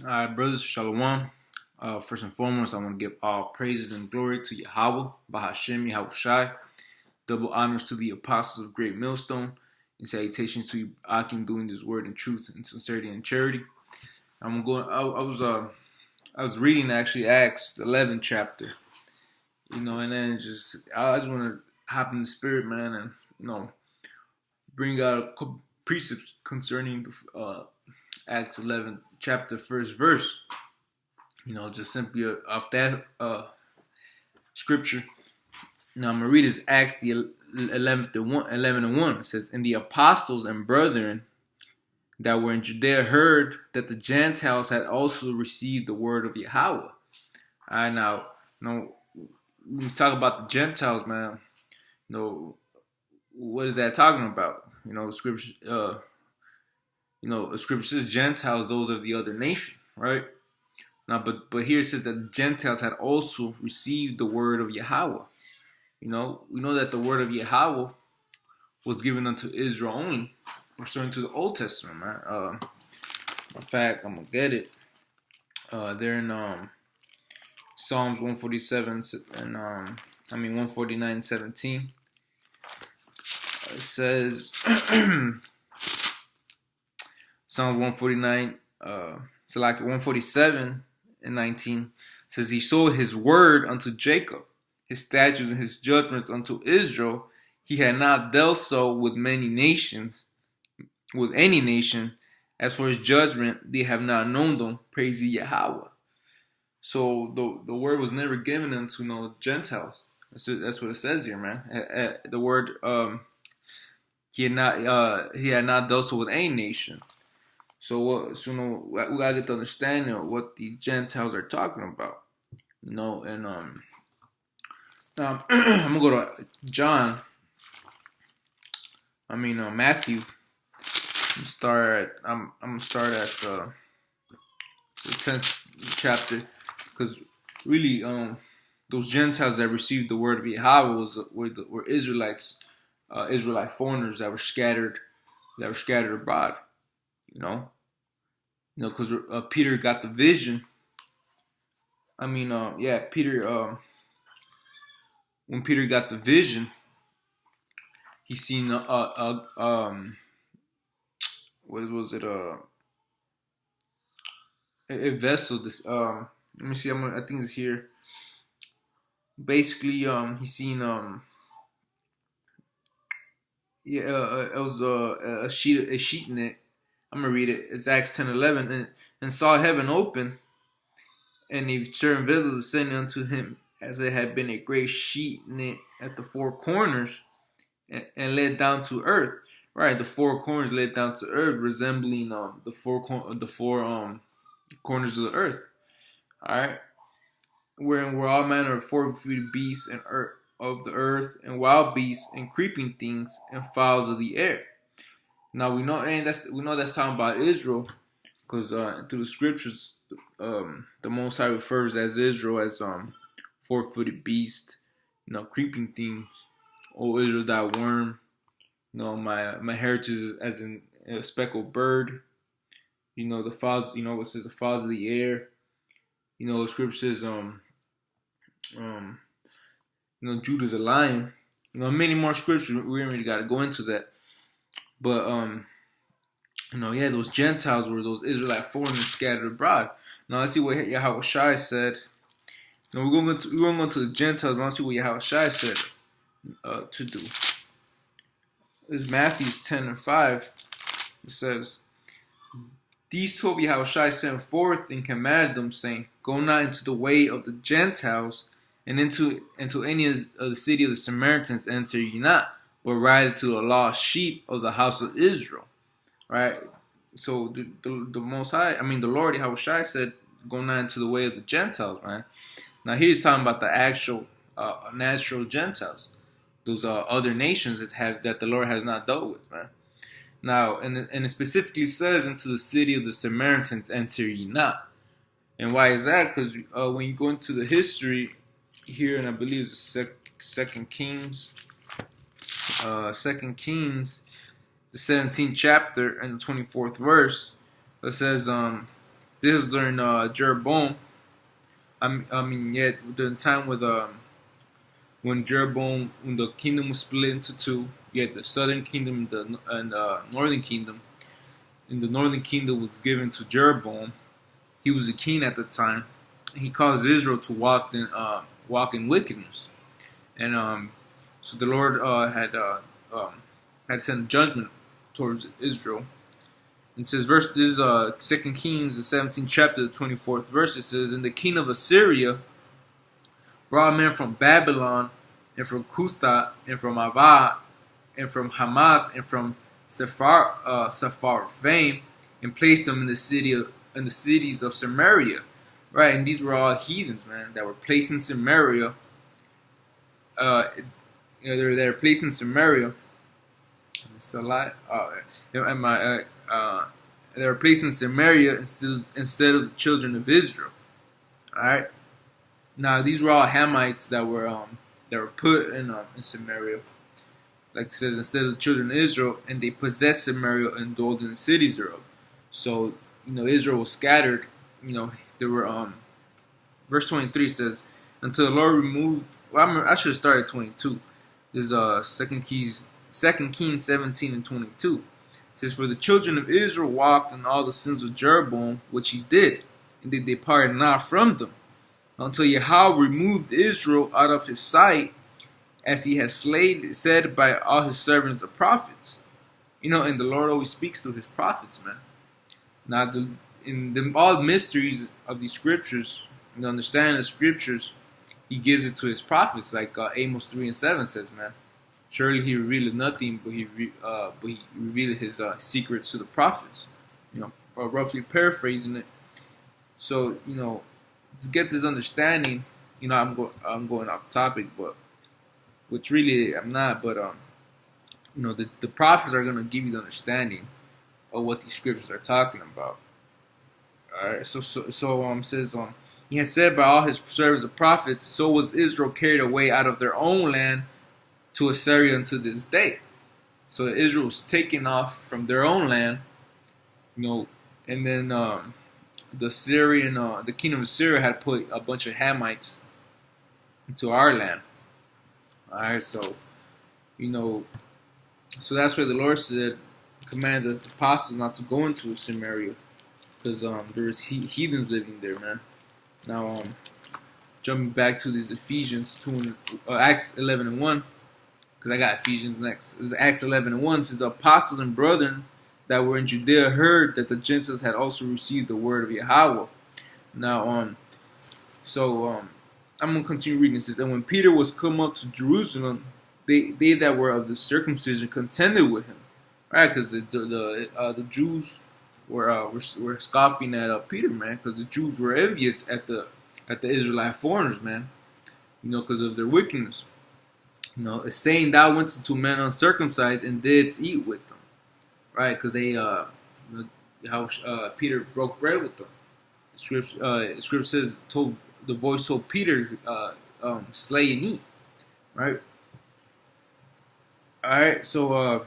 All right, brothers, shalom. First and foremost, I want to give all praises and glory to Yahweh, Bahashem, Yahushai. Double honors to the apostles of Great Millstone, and salutations to you, Akim, doing this word in truth and sincerity and charity. I'm going. I was reading actually Acts the 11th chapter, and then I just want to hop in the spirit, man, and bring out a couple precepts concerning Acts 11th chapter, first verse. Just simply off that scripture. Now I'm gonna read this Acts the 11 and 1. It says, "And the apostles and brethren that were in Judea heard that the Gentiles had also received the word of Yahweh." All right, now, when we talk about the Gentiles, man, what is that talking about? Scripture, Scripture says Gentiles, those of the other nation, right? Now, but here it says that the Gentiles had also received the word of Yahweh. We know that the word of Yahweh was given unto Israel only, referring to the Old Testament, man. In fact, I'm gonna get it. They're in Psalms 147 and 149:17. It says Psalm 149, so like 147:19 says, "He showed his word unto Jacob, his statutes and his judgments unto Israel. He had not dealt so with many nations, with any nation. As for his judgment, they have not known them. Praise ye Yahweh." So the word was never given unto no Gentiles. That's what it says here, man. The word he had not dealt so with any nation. So we gotta get the understanding of what the Gentiles are talking about. And I'm gonna go to Matthew. I'm gonna start at the 10th chapter, because really those Gentiles that received the word of Yahweh were Israelites, Israelite foreigners that were scattered abroad. Because Peter got the vision. Peter. When Peter got the vision, he seen what was it? A vessel. This let me see. I think it's here. Basically, he seen it was a sheet in it. I'm gonna read it. It's Acts 10:11, and saw heaven open, and a certain vessel ascending unto him, as it had been a great sheet knit at the four corners, and led down to earth. Right, the four corners led down to earth, resembling the four corners of the earth. All right, wherein were all manner of four-footed beasts and of the earth, and wild beasts and creeping things and fowls of the air. Now we know that's talking about Israel, because through the scriptures, the Most High refers as Israel as four-footed beast, creeping things. Oh Israel, thy worm. My heritage is as in a speckled bird. The fowls. What says the fowls of the air. The scripture says Judah's a lion. Many more scriptures. We ain't really got to go into that. But those Gentiles were those Israelite foreigners scattered abroad. Now let's see what Yahushai said. We're going to go to the Gentiles, but let's see what Yahushai said to do. This is Matthew 10:5. It says, "These 12 Yahushai sent forth and commanded them, saying, Go not into the way of the Gentiles, and into any of the city of the Samaritans enter ye not, but rather to the lost sheep of the house of Israel." Right? So the Most High, the Lord Yahushai said, "Go not into the way of the Gentiles." Right? Now he's talking about the actual natural Gentiles, those other nations that the Lord has not dealt with, man. Now, and it specifically says, "Into the city of the Samaritans enter ye not." And why is that? Because when you go into the history here, and I believe it's Second Kings, the 17th chapter and the 24th verse, it says This is during Jeroboam. During the time with when Jeroboam, when the kingdom was split into two, you had the southern kingdom and northern kingdom. And the northern kingdom was given to Jeroboam. He was the king at the time. He caused Israel to walk in wickedness, and so the Lord had sent judgment towards Israel. It says, this is 2 Kings, the 17th chapter, the 24th verse. It says, "And the king of Assyria brought men from Babylon, and from Cutha, and from Ava, and from Hamath, and from Sepharvaim, and placed them in the cities of Samaria." Right, and these were all heathens, man, that were placed in Samaria. They're placed in Samaria. I'm still alive. They were placed in Samaria instead of the children of Israel. All right. Now these were all Hamites that were put in Samaria, like it says, instead of the children of Israel, and they possessed Samaria and dwelled in the cities thereof. So Israel was scattered. There were verse 23 says, "Until the Lord removed." Well, I should have started 22. This is 2 Kings 17 and 22. It says, "For the children of Israel walked in all the sins of Jeroboam, which he did, and they departed not from them, until Yahweh removed Israel out of his sight, as he has said by all his servants the prophets." And the Lord always speaks to his prophets, man. Now, all the mysteries of these scriptures, and the understanding of the scriptures, he gives it to his prophets, like Amos 3 and 7 says, man. "Surely he revealed nothing, but he revealed his secrets to the prophets." Roughly paraphrasing it. So, to get this understanding, I'm going off topic, but which really I'm not. But the prophets are gonna give you the understanding of what these scriptures are talking about. All right. So says "He has said by all his servants the prophets, so was Israel carried away out of their own land to Assyria unto this day." So Israel was taken off from their own land, and then the kingdom of Syria had put a bunch of Hamites into our land. All right, so so that's why the Lord said, commanded the apostles not to go into Samaria, because there's heathens living there, man. Now, jumping back to these Ephesians 2 Acts 11 and 1, because I got Ephesians next. This is Acts 11 and 1. It says, "The apostles and brethren that were in Judea heard that the Gentiles had also received the word of Yahweh." Now, I'm gonna continue reading. It says, "And when Peter was come up to Jerusalem, they that were of the circumcision contended with him." Right, because the Jews were scoffing at Peter, man, because the Jews were envious at the Israelite foreigners, man, because of their wickedness. It's saying, "Thou went to men uncircumcised and didst eat with them," right? Because they, Peter broke bread with them. Scripture says, the voice told Peter, "Slay and eat," right? All right, so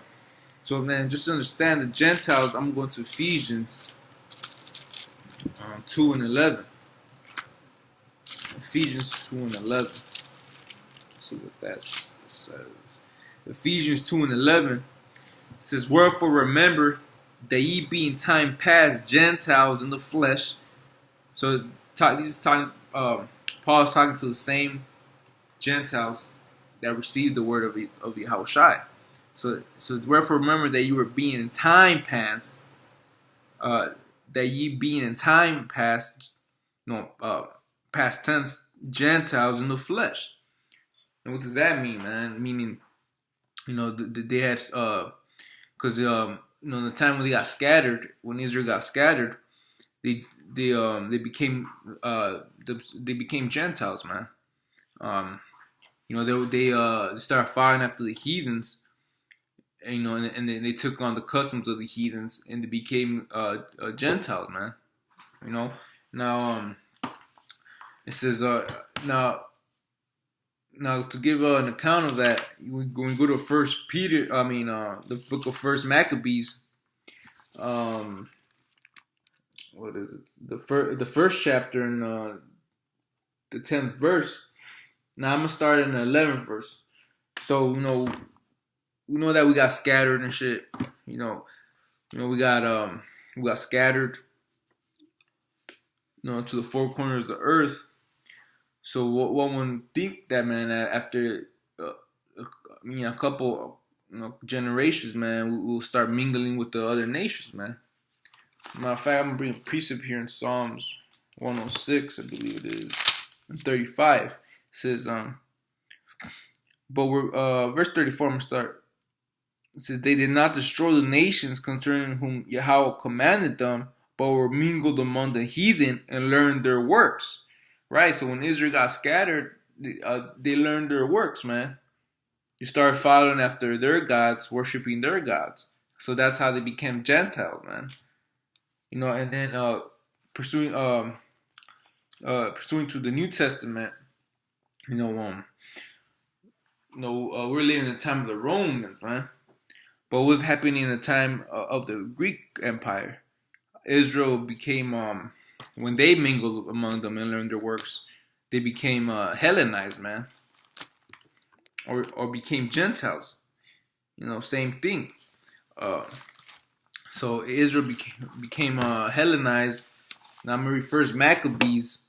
man, just to understand the Gentiles, I'm going to Ephesians 2 and 11. Ephesians 2 and 11. Let's see what that says. Ephesians 2 and 11 says, "Wherefore remember that ye be in time past Gentiles in the Flesh." So Paul is talking to the same Gentiles that received the word of Yahushua. So wherefore remember that you were being in time past, that ye being in time past, past tense, Gentiles in the flesh. And what does that mean, man? Meaning, they had, because the time when they got scattered, when Israel got scattered, they became Gentiles, man. They started fighting after the heathens, and they took on the customs of the heathens, and they became Gentiles, man. Now it says now to give an account of that, when we go to the book of First Maccabees, what is it? The first chapter in the 10th verse. Now I'm gonna start in the 11th verse. So we know that we got scattered and shit. We got scattered, to the four corners of the earth. So what one would think that, man, after a couple generations, man, we'll start mingling with the other nations, man. Matter of fact, I'm gonna bring a precept here in Psalms 106, I believe it is, and 35. It says, but we're verse 34. I'm gonna start. It says, they did not destroy the nations concerning whom Yahweh commanded them, but were mingled among the heathen and learned their works. Right. So when Israel got scattered, they learned their works, man. They started following after their gods, worshiping their gods. So that's how they became Gentiles, man. And then pursuing to the New Testament, we're living in the time of the Romans, man. But what's happening in the time of the Greek Empire? Israel became, when they mingled among them and learned their works, they became Hellenized, man, or became Gentiles. Same thing. So Israel became Hellenized. Now I'm gonna read First Maccabees.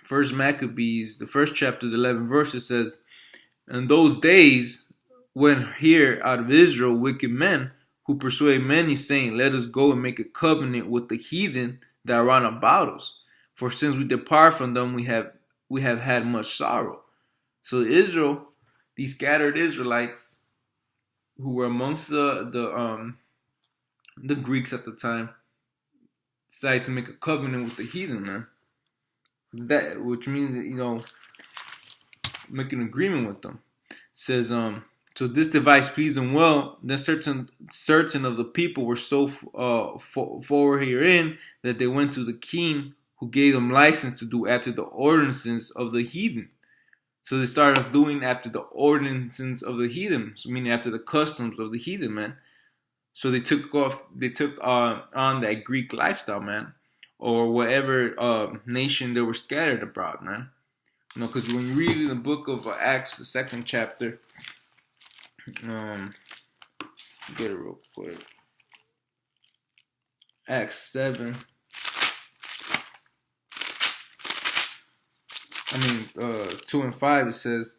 First Maccabees, the first chapter, the 11th verse, it says, in those days went here out of Israel wicked men who persuade many, saying, let us go and make a covenant with the heathen that are round about us. For since we depart from them, we have had much sorrow. So Israel, these scattered Israelites who were amongst the Greeks at the time, decided to make a covenant with the heathen, man. That, which means that, make an agreement with them. It says, so this device pleased them well. Then certain of the people were so forward herein that they went to the king, who gave them license to do after the ordinances of the heathen. So they started doing after the ordinances of the heathen, so meaning after the customs of the heathen, man. So they took on that Greek lifestyle, man, or whatever nation they were scattered abroad, man. Because when you read in the book of Acts, the 2nd chapter, get it real quick. Acts 7. 2 and 5, it says,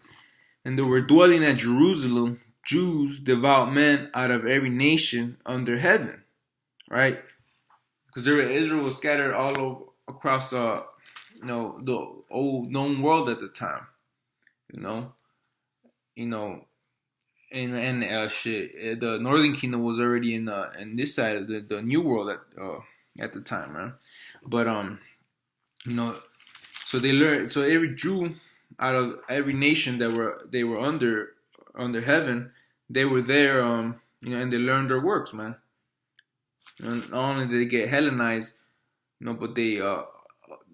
and there were dwelling at Jerusalem Jews, devout men out of every nation under heaven. Right? Because Israel was scattered all across, the old known world at the time. And shit, the Northern Kingdom was already in this side of the New World at the time, right? But so they learned. So every Jew out of every nation that they were under heaven, they were there, and they learned their works, man. And not only did they get Hellenized, but they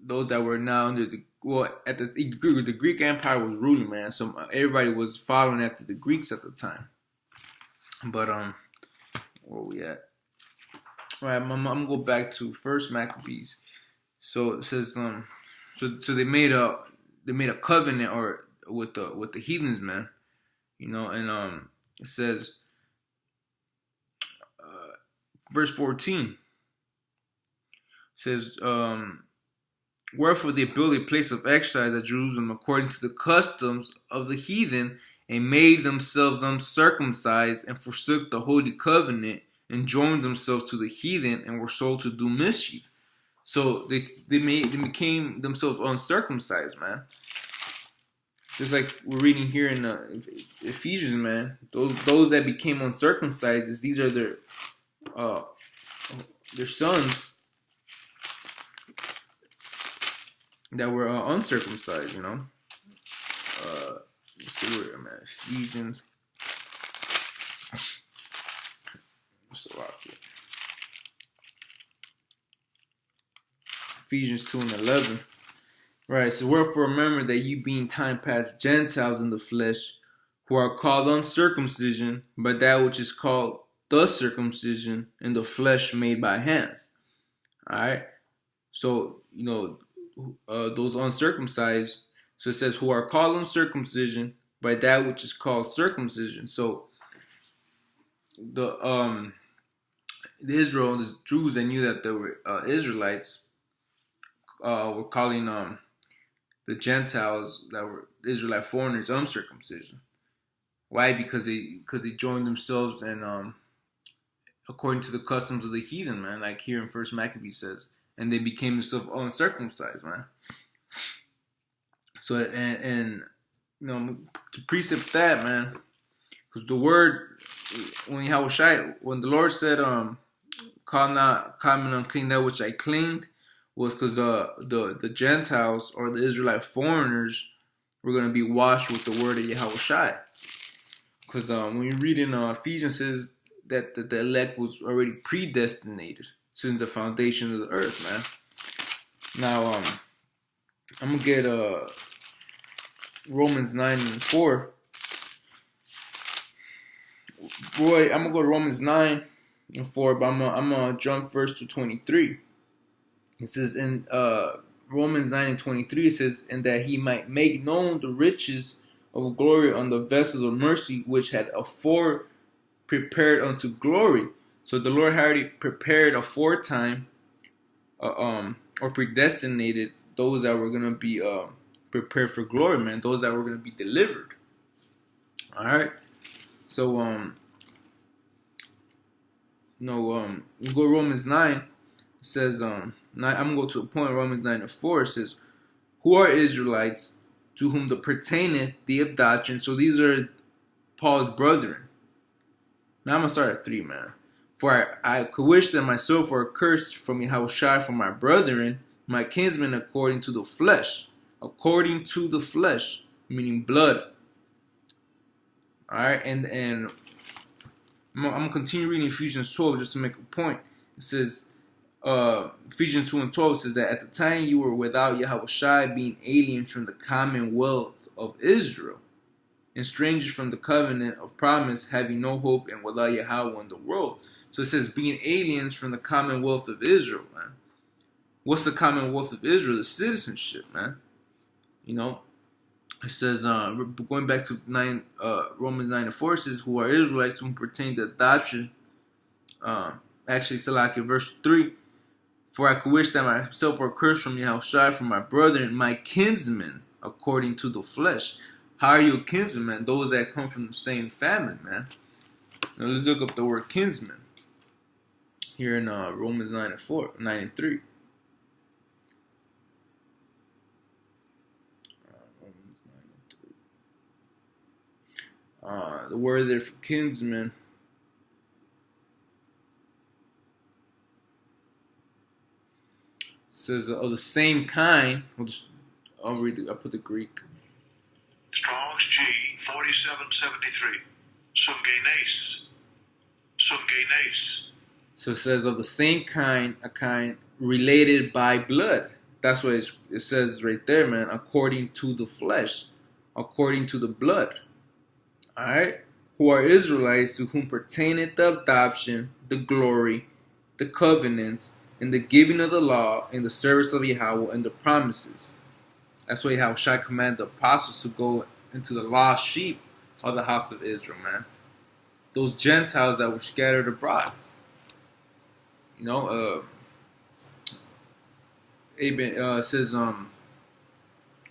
those that were now under the Greek Empire was ruling, man. So everybody was following after the Greeks at the time. But where we at? All right, I'm gonna go back to First Maccabees. So it says so they made a covenant or with the heathens, man. And it says verse 14 says, wherefore they built a place of exercise at Jerusalem according to the customs of the heathen, and made themselves uncircumcised, and forsook the holy covenant, and joined themselves to the heathen, and were sold to do mischief. So they became themselves uncircumcised, man. Just like we're reading here in Ephesians, man. Those that became uncircumcised, these are their sons that were uncircumcised, Let's see where I'm at. Ephesians. Ephesians 2 and 11. Right, so wherefore remember that ye being time past Gentiles in the flesh, who are called uncircumcision by that which is called the circumcision in the flesh made by hands. All right. So those uncircumcised. So it says, who are called uncircumcision by that which is called circumcision. So the Israel, the Jews, they knew that they were Israelites, were calling the Gentiles that were Israelite foreigners uncircumcision. Why? Because they joined themselves and according to the customs of the heathen, man. Like here in First Maccabees says, and they became themselves uncircumcised, man. So and to precept that, man, because the word when the Lord said, call me unclean that which I cleaned, was because the Gentiles or the Israelite foreigners were going to be washed with the word of Yahushai. Because when you read in Ephesians, it says that the elect was already predestinated since the foundation of the earth, man. Now, I'm going to get Romans 9:4. Boy, I'm going to go to Romans 9:4, but I'm going to jump first to 23. It says in Romans 9:23, it says, and that he might make known the riches of glory on the vessels of mercy, which had afore prepared unto glory. So the Lord had already prepared aforetime, or predestinated those that were going to be prepared for glory, man. Those that were going to be delivered. All right. So we go to Romans 9. It says I'm gonna go to a point. Romans 9:4. It says, who are Israelites, to whom the pertaineth the adoption. So these are Paul's brethren. Now I'm going to start at 3, man. For I could wish that myself were accursed from Yahushua for my brethren, my kinsmen according to the flesh. According to the flesh, meaning blood. Alright, and I'm going to continue reading Ephesians 12 just to make a point. It says, Ephesians 2:12 says that at the time you were without Yahushua, being aliens from the commonwealth of Israel, and strangers from the covenant of promise, having no hope and without Yahweh in the world. So it says being aliens from the commonwealth of Israel, man. What's the commonwealth of Israel? The citizenship, man. It says, going back to Romans 9:4, it says, who are Israelites, whom pertain to adoption. Actually, it's like in verse 3. For I could wish that myself were cursed from Yahushua, from my brethren, my kinsmen, according to the flesh. How are you a kinsman, man? Those that come from the same family, man. Now let's look up the word kinsman here in Romans 9:3. Romans 9:3. The word there for kinsman says of the same kind. I'll put the Greek. Strong's G 4773. Sungenes. So it says of the same kind, a kind related by blood. That's what it says right there, man. According to the flesh, according to the blood. All right, who are Israelites, to whom pertaineth the adoption, the glory, the covenants, and the giving of the law, and the service of Yahweh, and the promises. That's why Yahushua commanded the apostles to go into the lost sheep of the house of Israel, man. Those Gentiles that were scattered abroad. It says,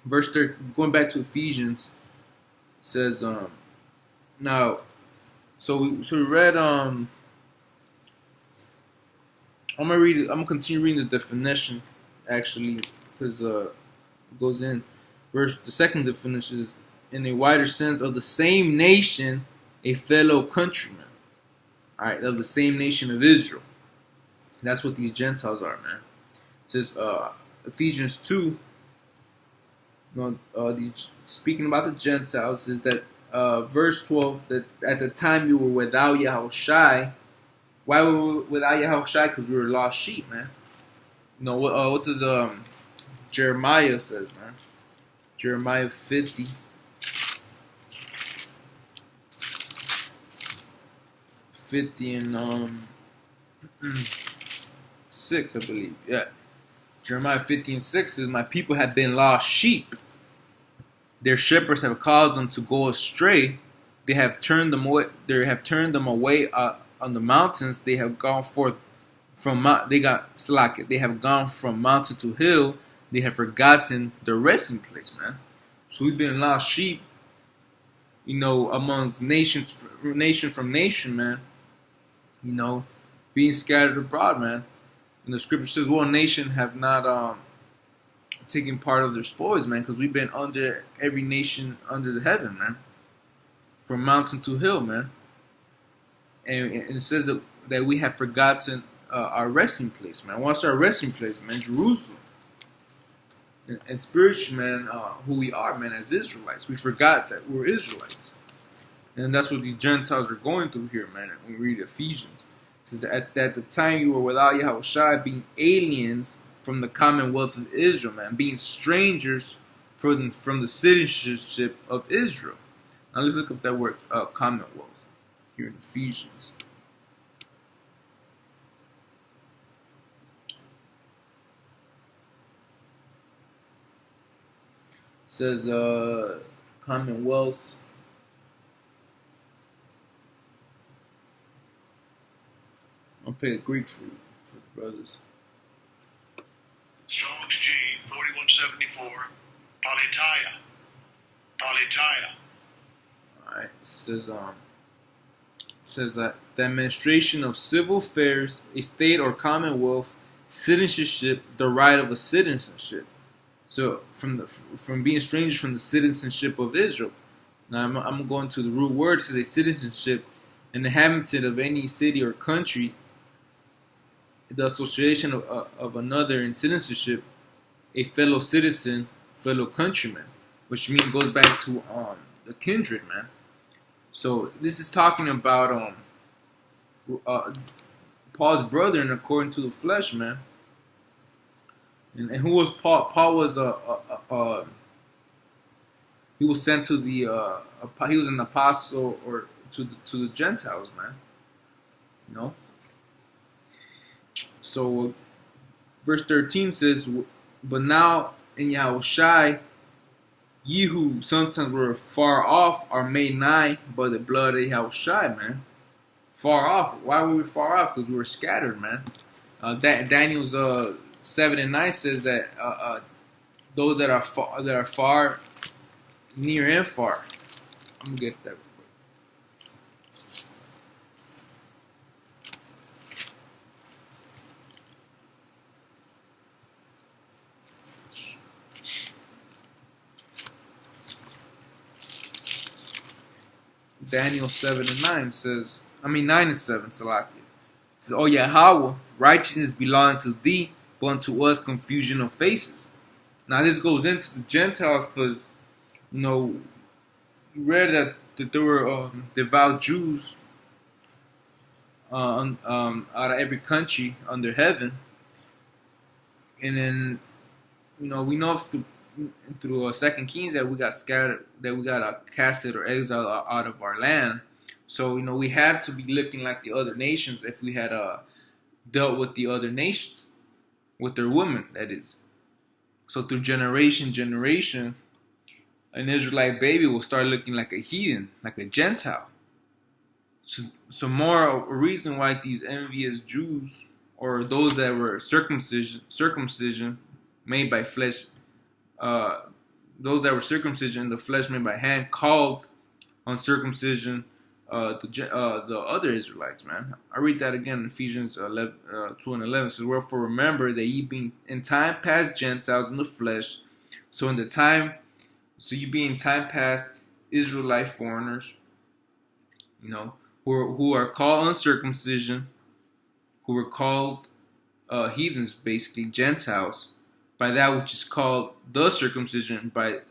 verse 3, going back to Ephesians, says, now, so we read, I'm gonna continue reading the definition, actually, because it goes in. The second definition is, in a wider sense, of the same nation, a fellow countryman. All right, of the same nation of Israel. That's what these Gentiles are, man. It says, Ephesians 2, speaking about the Gentiles, is that verse 12, that at the time you were without Yahushai. Why were we without Yahushai? Because we were lost sheep, man. What does Jeremiah says, man? Jeremiah 50. 50 and 6, I believe. Yeah. Jeremiah 50 and 6 says, "My people have been lost sheep. Their shepherds have caused them to go astray. They have turned them away. They have turned them away on the mountains. They have gone forth from mount. They got slack. They have gone from mountain to hill. They have forgotten their resting place, man. So we've been lost sheep, amongst nation from nation, man. Being scattered abroad, man. And the scripture says, "Well, nation have not taken part of their spoils, man, because we've been under every nation under the heaven, man, from mountain to hill, man." And it says that we have forgotten our resting place, man. What's our resting place, man? Jerusalem. And spiritually, man, who we are, man, as Israelites. We forgot that we're Israelites. And that's what the Gentiles are going through here, man, when we read Ephesians. It says that at the time you were without Yahushua, being aliens from the commonwealth of Israel, man, being strangers from the citizenship of Israel. Now let's look up that word, commonwealth, here in Ephesians. It says, commonwealth. I'll pay the Greek for the brothers. Strong's G 4174. Politeia. Politeia. Alright, it says that the administration of civil affairs, a state or commonwealth, citizenship, the right of a citizenship. So from being strangers from the citizenship of Israel. Now I'm going to the root word. It says a citizenship, an inhabitant of any city or country, the association of another in citizenship, a fellow citizen, fellow countryman, which goes back to the kindred, man. So this is talking about Paul's brethren according to the flesh, man. And who was Paul? Paul was he was sent to the he was an apostle or to the Gentiles, man. So verse 13 says, "But now in Yahushai, ye who sometimes were far off are made nigh by the blood of Yahushai," man. Far off. Why were we far off? Because we were scattered, man. Daniel's 7 and 9 says that those that are far, near and far. I'm gonna get that. Daniel 7 and 9 says, 9 and 7, Salaki. It says, "O Yahweh, righteousness belonging to thee, but unto us confusion of faces." Now this goes into the Gentiles because, we read that there were devout Jews out of every country under heaven. And then, we know through 2 Kings that we got scattered, that we got casted or exiled out of our land. So we had to be looking like the other nations if we had dealt with the other nations, with their women, that is. So through generation, an Israelite baby will start looking like a heathen, like a Gentile. So more a reason why these envious Jews, or those that were circumcision made by flesh, those that were circumcision in the flesh made by hand, called uncircumcision the other Israelites, man. I read that again in Ephesians 2 and 11. It says, "Wherefore remember that ye being in time past Gentiles in the flesh," so you be in time past Israelite foreigners, who are called uncircumcision, who were called heathens, basically Gentiles, by that which is called the circumcision, by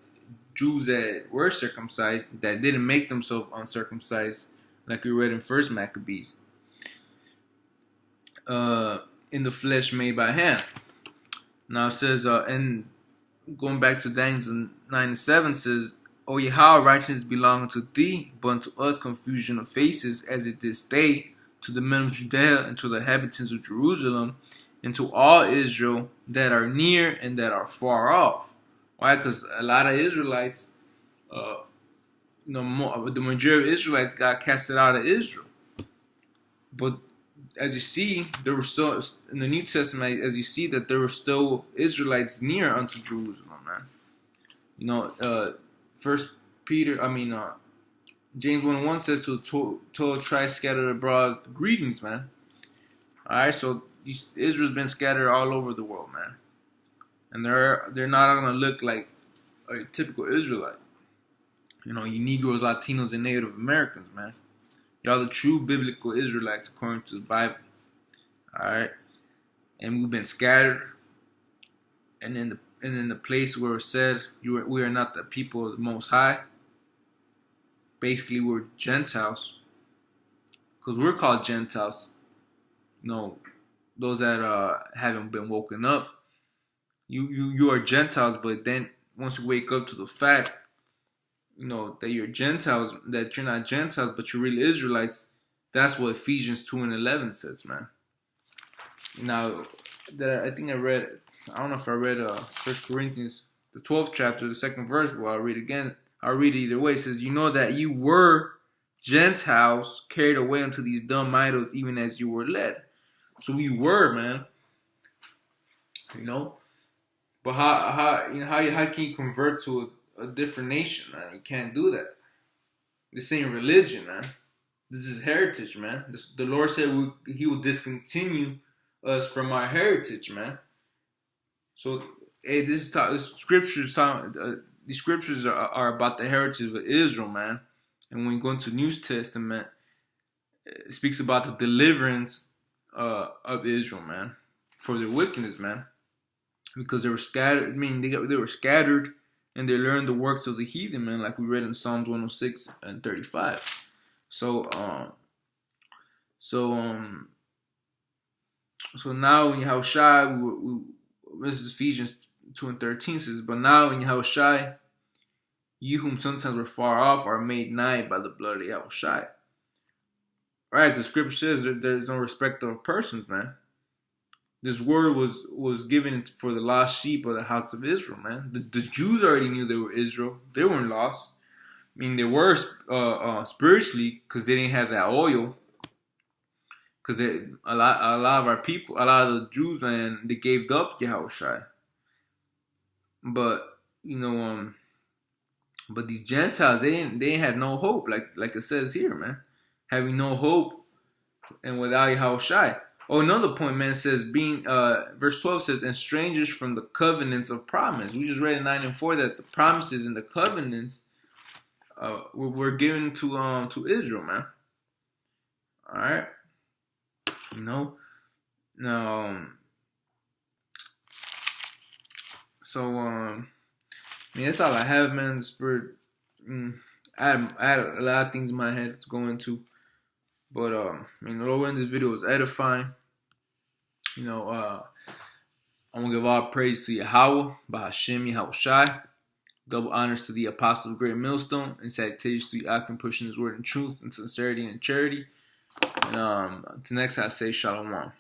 Jews that were circumcised, that didn't make themselves uncircumcised, like we read in 1 Maccabees, in the flesh made by hand. Now it says, and going back to Daniel 9 and 7 says, "O Yahweh, righteousness belonging to thee, but unto us confusion of faces, as it this day to the men of Judea, and to the inhabitants of Jerusalem, and to all Israel that are near and that are far off. Why? Because a lot of Israelites, the majority of Israelites got casted out of Israel. But as you see, there were still in the New Testament, as you see that there were still Israelites near unto Jerusalem, man. James 1:1 says to 12 tribes scattered abroad, greetings, man. Alright, so Israel's been scattered all over the world, man. And they're not gonna look like a typical Israelite. You Negroes, Latinos, and Native Americans, man. Y'all the true biblical Israelites according to the Bible. Alright? And we've been scattered. And in the place where it said we are not the people of the Most High. Basically, we're Gentiles. Because we're called Gentiles. Those that haven't been woken up. You are Gentiles, but then once you wake up to the fact, that you're Gentiles, that you're not Gentiles, but you're really Israelites, that's what Ephesians 2:11 says, man. Now, I don't know if I read 1 Corinthians, the 12th chapter, the 2nd verse, but I'll read it again. I'll read it either way. It says, that you were Gentiles carried away unto these dumb idols, even as you were led. So we were, man. But how can you convert to a different nation, man? You can't do that. This ain't religion, man. This is heritage, man. The Lord said He will discontinue us from our heritage, man. So, hey, these scriptures are about the heritage of Israel, man. And when you go into the New Testament, it speaks about the deliverance of Israel, man, for their wickedness, man, because they were scattered. They were scattered, and they learned the works of the heathen, man, like we read in Psalms 106 and 35. So now in Yahushua, this is Ephesians 2:13 says, but now in Yahushua, you whom sometimes were far off are made nigh by the blood of Yahushua. Right, the scripture says that there's no respect of persons, man. This word was given for the lost sheep of the house of Israel, man. The Jews already knew they were Israel. They weren't lost. They were spiritually, because they didn't have that oil. Because a lot of our people, a lot of the Jews, man, they gave up Yahushua. But but these Gentiles, they had no hope, like it says here, man, having no hope and without Yahushua. Oh, another point, man, says verse 12 says, and strangers from the covenants of promise. We just read in 9 and 4 that the promises and the covenants were given to Israel, man. All right. Now, that's all I have, man. The Spirit, I had a lot of things in my head to go into, but the Lord in this video was edifying. I'm gonna give all praise to Yahweh, Bahashem Yahushai. Double honors to the Apostle of Great Millstone, and salutations to Yakin pushing His word in truth and sincerity and charity. And to next I say Shalom.